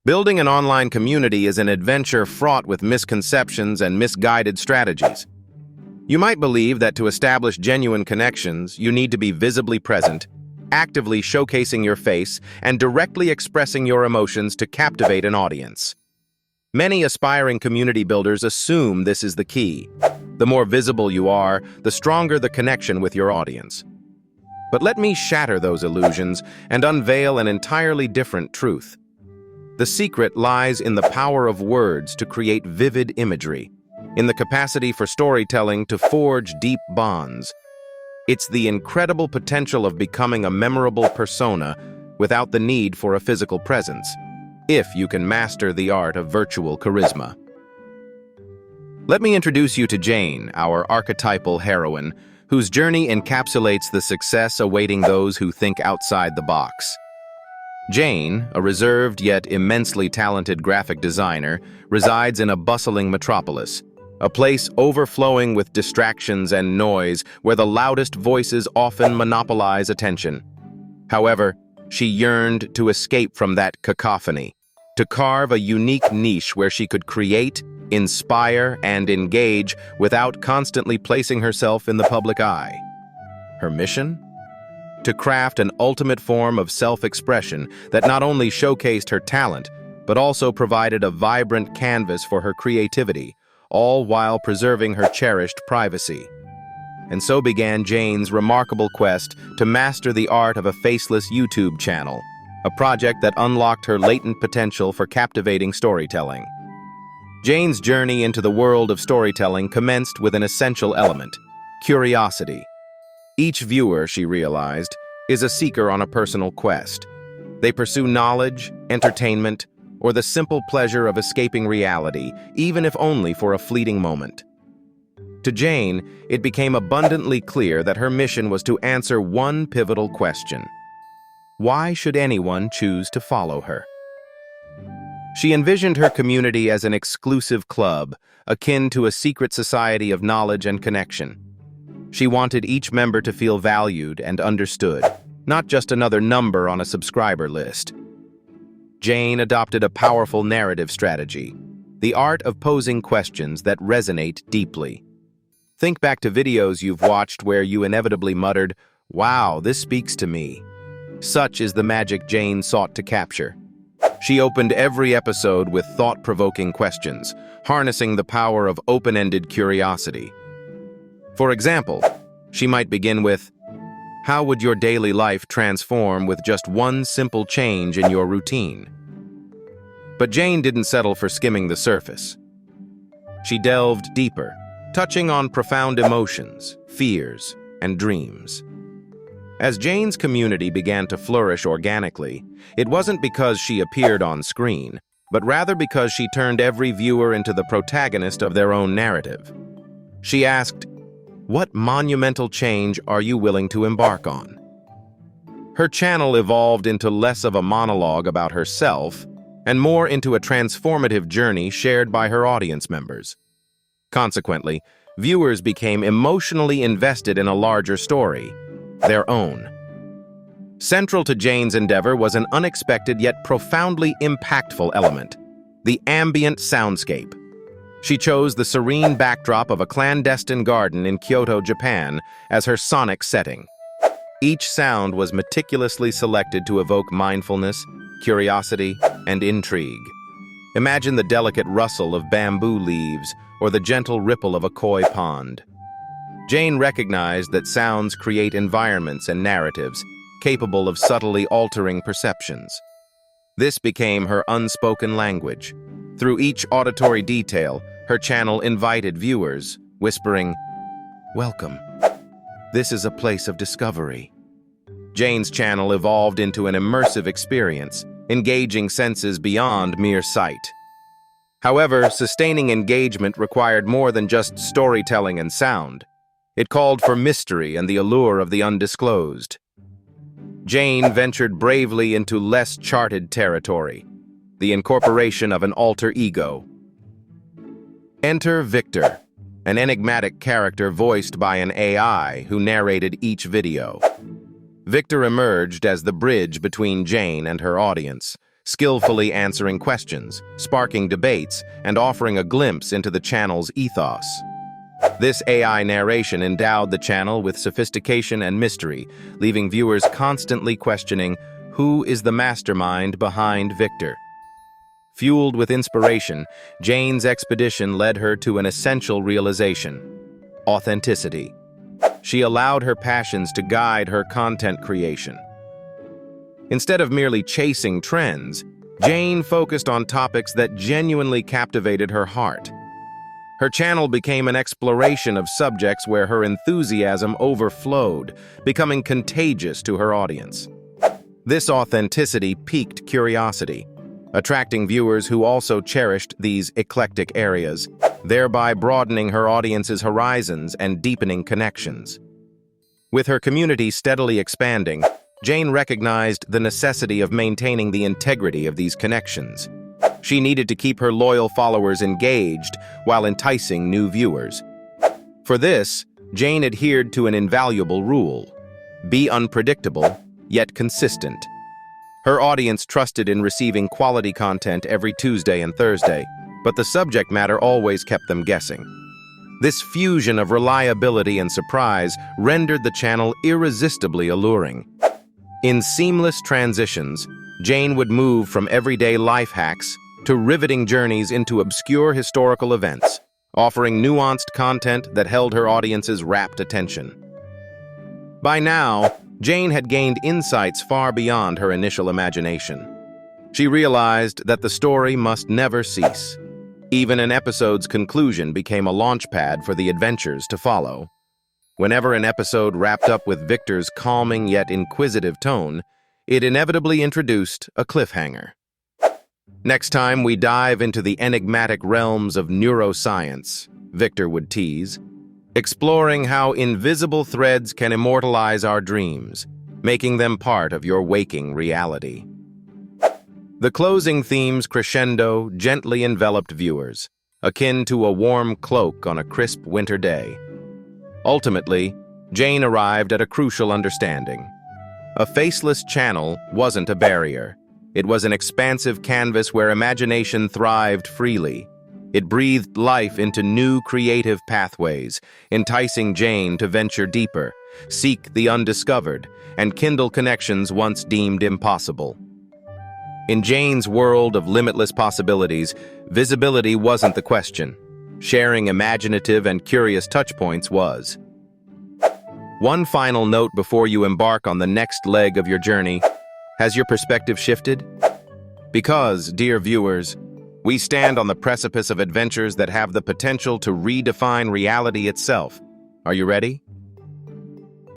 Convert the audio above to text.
Building an online community is an adventure fraught with misconceptions and misguided strategies. You might believe that to establish genuine connections, you need to be visibly present, actively showcasing your face, and directly expressing your emotions to captivate an audience. Many aspiring community builders assume this is the key. The more visible you are, the stronger the connection with your audience. But let me shatter those illusions and unveil an entirely different truth. The secret lies in the power of words to create vivid imagery, in the capacity for storytelling to forge deep bonds. It's the incredible potential of becoming a memorable persona without the need for a physical presence, if you can master the art of virtual charisma. Let me introduce you to Jane, our archetypal heroine, whose journey encapsulates the success awaiting those who think outside the box. Jane, a reserved yet immensely talented graphic designer, resides in a bustling metropolis, a place overflowing with distractions and noise where the loudest voices often monopolize attention. However, she yearned to escape from that cacophony, to carve a unique niche where she could create, inspire, and engage without constantly placing herself in the public eye. Her mission? To craft an ultimate form of self-expression that not only showcased her talent, but also provided a vibrant canvas for her creativity, all while preserving her cherished privacy. And so began Jane's remarkable quest to master the art of a faceless YouTube channel, a project that unlocked her latent potential for captivating storytelling. Jane's journey into the world of storytelling commenced with an essential element: curiosity. Each viewer, she realized, is a seeker on a personal quest. They pursue knowledge, entertainment, or the simple pleasure of escaping reality, even if only for a fleeting moment. To Jane, it became abundantly clear that her mission was to answer one pivotal question: why should anyone choose to follow her? She envisioned her community as an exclusive club, akin to a secret society of knowledge and connection. She wanted each member to feel valued and understood, not just another number on a subscriber list. Jane adopted a powerful narrative strategy, the art of posing questions that resonate deeply. Think back to videos you've watched where you inevitably muttered, "Wow, this speaks to me." Such is the magic Jane sought to capture. She opened every episode with thought-provoking questions, harnessing the power of open-ended curiosity. For example, she might begin with, how would your daily life transform with just one simple change in your routine? But Jane didn't settle for skimming the surface. She delved deeper, touching on profound emotions, fears, and dreams. As Jane's community began to flourish organically, it wasn't because she appeared on screen, but rather because she turned every viewer into the protagonist of their own narrative. She asked, what monumental change are you willing to embark on? Her channel evolved into less of a monologue about herself and more into a transformative journey shared by her audience members. Consequently, viewers became emotionally invested in a larger story, their own. Central to Jane's endeavor was an unexpected yet profoundly impactful element: the ambient soundscape. She chose the serene backdrop of a clandestine garden in Kyoto, Japan, as her sonic setting. Each sound was meticulously selected to evoke mindfulness, curiosity, and intrigue. Imagine the delicate rustle of bamboo leaves or the gentle ripple of a koi pond. Jane recognized that sounds create environments and narratives capable of subtly altering perceptions. This became her unspoken language. Through each auditory detail, her channel invited viewers, whispering, "Welcome. This is a place of discovery." Jane's channel evolved into an immersive experience, engaging senses beyond mere sight. However, sustaining engagement required more than just storytelling and sound. It called for mystery and the allure of the undisclosed. Jane ventured bravely into less charted territory: the incorporation of an alter ego. Enter Victor, an enigmatic character voiced by an AI who narrated each video. Victor emerged as the bridge between Jane and her audience, skillfully answering questions, sparking debates, and offering a glimpse into the channel's ethos. This AI narration endowed the channel with sophistication and mystery, leaving viewers constantly questioning who is the mastermind behind Victor. Fueled with inspiration, Jane's expedition led her to an essential realization: authenticity. She allowed her passions to guide her content creation. Instead of merely chasing trends, Jane focused on topics that genuinely captivated her heart. Her channel became an exploration of subjects where her enthusiasm overflowed, becoming contagious to her audience. This authenticity piqued curiosity, attracting viewers who also cherished these eclectic areas, thereby broadening her audience's horizons and deepening connections. With her community steadily expanding, Jane recognized the necessity of maintaining the integrity of these connections. She needed to keep her loyal followers engaged while enticing new viewers. For this, Jane adhered to an invaluable rule: be unpredictable, yet consistent. Her audience trusted in receiving quality content every Tuesday and Thursday, but the subject matter always kept them guessing. This fusion of reliability and surprise rendered the channel irresistibly alluring. In seamless transitions, Jane would move from everyday life hacks to riveting journeys into obscure historical events, offering nuanced content that held her audience's rapt attention. By now, Jane had gained insights far beyond her initial imagination. She realized that the story must never cease. Even an episode's conclusion became a launchpad for the adventures to follow. Whenever an episode wrapped up with Victor's calming yet inquisitive tone, it inevitably introduced a cliffhanger. Next time we dive into the enigmatic realms of neuroscience, Victor would tease, exploring how invisible threads can immortalize our dreams, making them part of your waking reality. The closing theme's crescendo gently enveloped viewers, akin to a warm cloak on a crisp winter day. Ultimately, Jane arrived at a crucial understanding. A faceless channel wasn't a barrier. It was an expansive canvas where imagination thrived freely. It breathed life into new creative pathways, enticing Jane to venture deeper, seek the undiscovered, and kindle connections once deemed impossible. In Jane's world of limitless possibilities, visibility wasn't the question. Sharing imaginative and curious touchpoints was. One final note before you embark on the next leg of your journey: has your perspective shifted? Because, dear viewers, we stand on the precipice of adventures that have the potential to redefine reality itself. Are you ready?